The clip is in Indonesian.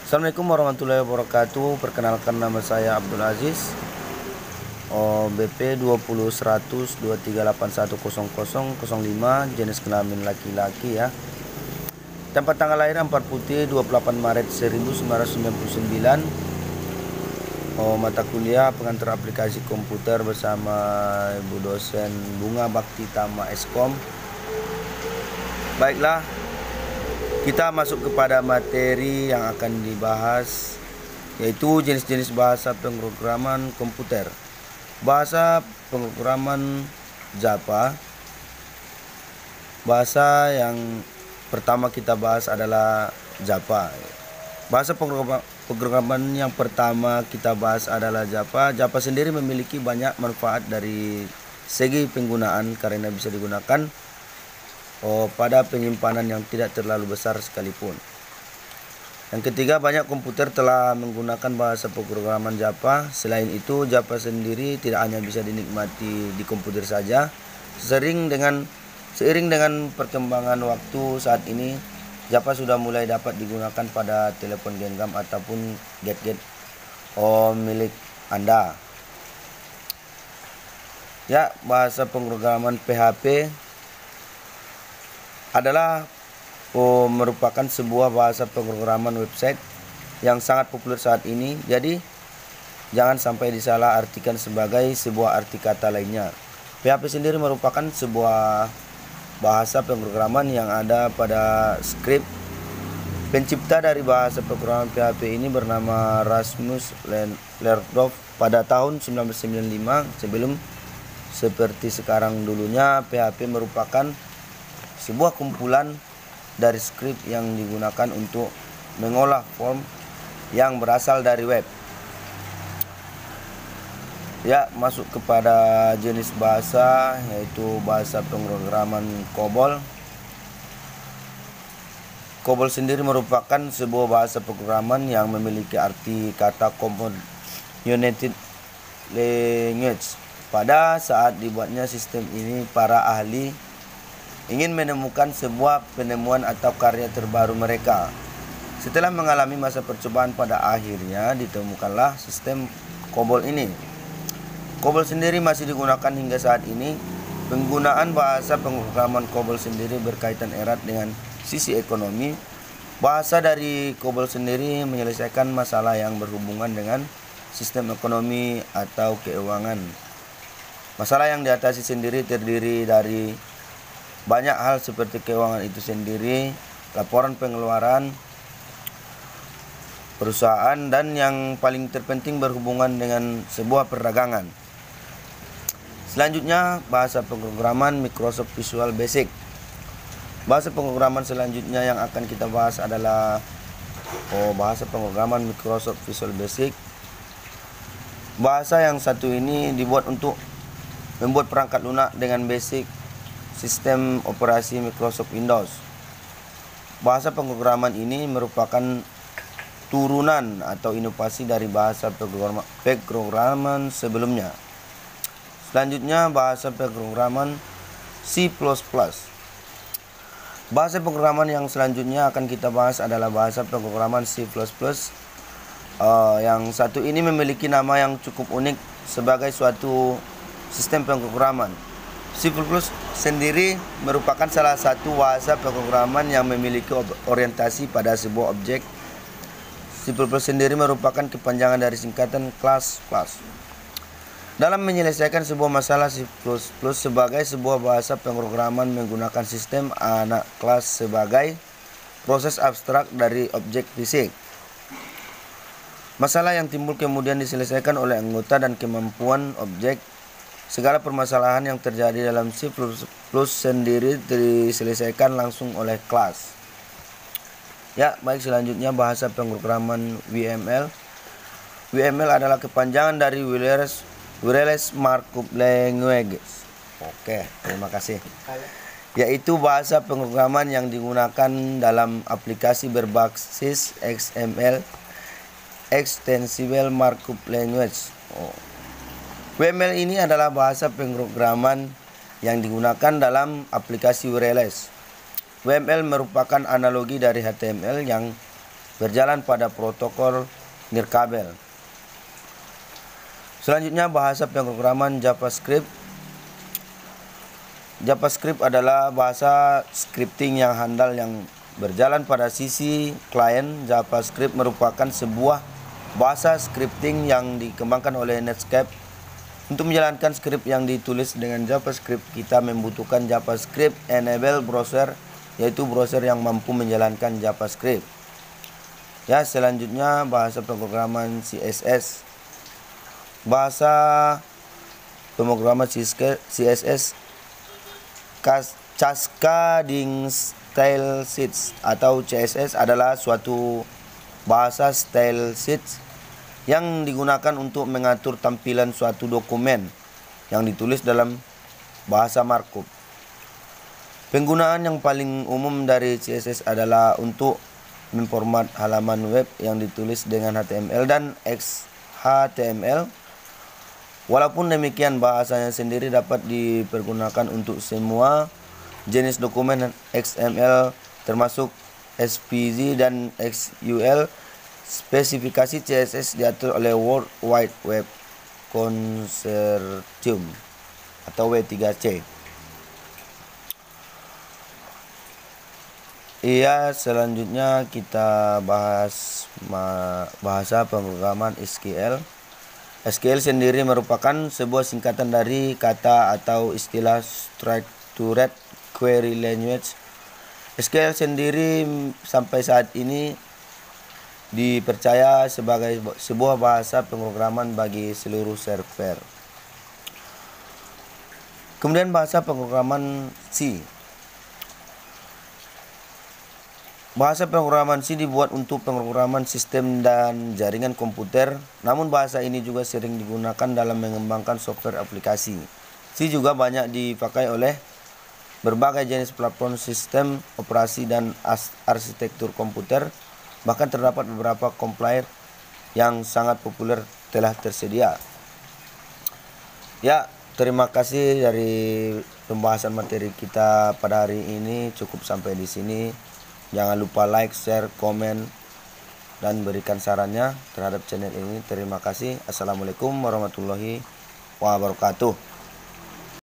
Assalamualaikum warahmatullahi wabarakatuh. Perkenalkan, nama saya Abdul Aziz, BP 20.100.23810005, jenis kelamin laki-laki ya. Tempat tanggal lahir 4 Putih 28 Maret 1999. Mata kuliah pengantar aplikasi komputer bersama Ibu dosen Bunga Bakti Tama Eskom. Baiklah, kita masuk kepada materi yang akan dibahas, yaitu jenis-jenis bahasa pemrograman komputer. Bahasa pemrograman Java. Bahasa yang pertama kita bahas adalah Java. Bahasa pemrograman yang pertama kita bahas adalah Java. Java sendiri memiliki banyak manfaat dari segi penggunaan karena bisa digunakan pada penyimpanan yang tidak terlalu besar sekalipun. Yang ketiga, banyak komputer telah menggunakan bahasa pemrograman Java. Selain itu, Java sendiri tidak hanya bisa dinikmati di komputer saja. Seiring dengan perkembangan waktu saat ini, Java sudah mulai dapat digunakan pada telepon genggam ataupun gadget milik Anda. Ya, bahasa pemrograman PHP adalah merupakan sebuah bahasa pemrograman website yang sangat populer saat ini. Jadi jangan sampai disalah artikan sebagai sebuah arti kata lainnya. PHP sendiri merupakan sebuah bahasa pemrograman yang ada pada script. Pencipta dari bahasa pemrograman PHP ini bernama Rasmus Lerdorf pada tahun 1995. Sebelum seperti sekarang dulunya, PHP merupakan sebuah kumpulan dari skrip yang digunakan untuk mengolah form yang berasal dari web. Ya, masuk kepada jenis bahasa, yaitu bahasa pemrograman COBOL. COBOL sendiri merupakan sebuah bahasa pemrograman yang memiliki arti kata Component Language. Pada saat dibuatnya sistem ini, para ahli ingin menemukan sebuah penemuan atau karya terbaru mereka. Setelah mengalami masa percobaan, pada akhirnya ditemukanlah sistem COBOL ini. COBOL sendiri masih digunakan hingga saat ini. Penggunaan bahasa pemrograman COBOL sendiri berkaitan erat dengan sisi ekonomi. Bahasa dari COBOL sendiri menyelesaikan masalah yang berhubungan dengan sistem ekonomi atau keuangan. Masalah yang diatasi sendiri terdiri dari banyak hal seperti keuangan itu sendiri, laporan pengeluaran perusahaan, dan yang paling terpenting berhubungan dengan sebuah perdagangan. Selanjutnya, bahasa pemrograman Microsoft Visual Basic. Bahasa pemrograman selanjutnya yang akan kita bahas adalah bahasa pemrograman Microsoft Visual Basic. Bahasa yang satu ini dibuat untuk membuat perangkat lunak dengan basic sistem operasi Microsoft Windows. Bahasa pemrograman ini merupakan turunan atau inovasi dari bahasa pemrograman sebelumnya. Selanjutnya, bahasa pemrograman C++. Bahasa pemrograman yang selanjutnya akan kita bahas adalah bahasa pemrograman C++. Yang satu ini memiliki nama yang cukup unik sebagai suatu sistem pemrograman. C++ sendiri merupakan salah satu bahasa pemrograman yang memiliki orientasi pada sebuah objek. C++ sendiri merupakan kepanjangan dari singkatan class. Dalam menyelesaikan sebuah masalah, C++ sebagai sebuah bahasa pemrograman menggunakan sistem anak kelas sebagai proses abstrak dari objek fisik. Masalah yang timbul kemudian diselesaikan oleh anggota dan kemampuan objek. Segala permasalahan yang terjadi dalam C++ sendiri diselesaikan langsung oleh kelas. Ya, baik, selanjutnya bahasa pemrograman WML. WML adalah kepanjangan dari Wireless Markup Language. Oke, terima kasih. Yaitu bahasa pemrograman yang digunakan dalam aplikasi berbasis XML, Extensible Markup Language. WML ini adalah bahasa pemrograman yang digunakan dalam aplikasi wireless. WML merupakan analogi dari HTML yang berjalan pada protokol nirkabel. Selanjutnya bahasa pemrograman JavaScript. JavaScript adalah bahasa scripting yang handal yang berjalan pada sisi klien. JavaScript merupakan sebuah bahasa scripting yang dikembangkan oleh Netscape. Untuk menjalankan script yang ditulis dengan JavaScript, kita membutuhkan JavaScript enable browser, yaitu browser yang mampu menjalankan JavaScript. Ya, selanjutnya bahasa pemrograman CSS. Bahasa pemrograman CSS Cascading Style Sheets atau CSS adalah suatu bahasa style sheets yang digunakan untuk mengatur tampilan suatu dokumen yang ditulis dalam bahasa markup. Penggunaan yang paling umum dari CSS adalah untuk memformat halaman web yang ditulis dengan HTML dan XHTML. Walaupun demikian, bahasanya sendiri dapat dipergunakan untuk semua jenis dokumen XML termasuk SVG dan XUL. Spesifikasi CSS diatur oleh World Wide Web Consortium atau W3C. Iya, selanjutnya kita bahas bahasa pemrograman SQL. SQL sendiri merupakan sebuah singkatan dari kata atau istilah Structured Query Language. SQL sendiri sampai saat ini dipercaya sebagai sebuah bahasa pemrograman bagi seluruh server. Kemudian bahasa pemrograman C. Bahasa pemrograman C dibuat untuk pemrograman sistem dan jaringan komputer, namun bahasa ini juga sering digunakan dalam mengembangkan software aplikasi. C juga banyak dipakai oleh berbagai jenis platform sistem operasi dan arsitektur komputer. Bahkan terdapat beberapa compiler yang sangat populer telah tersedia. Ya, terima kasih dari pembahasan materi kita pada hari ini. Cukup sampai di sini. Jangan lupa like, share, komen, dan berikan sarannya terhadap channel ini. Terima kasih. Assalamualaikum warahmatullahi wabarakatuh.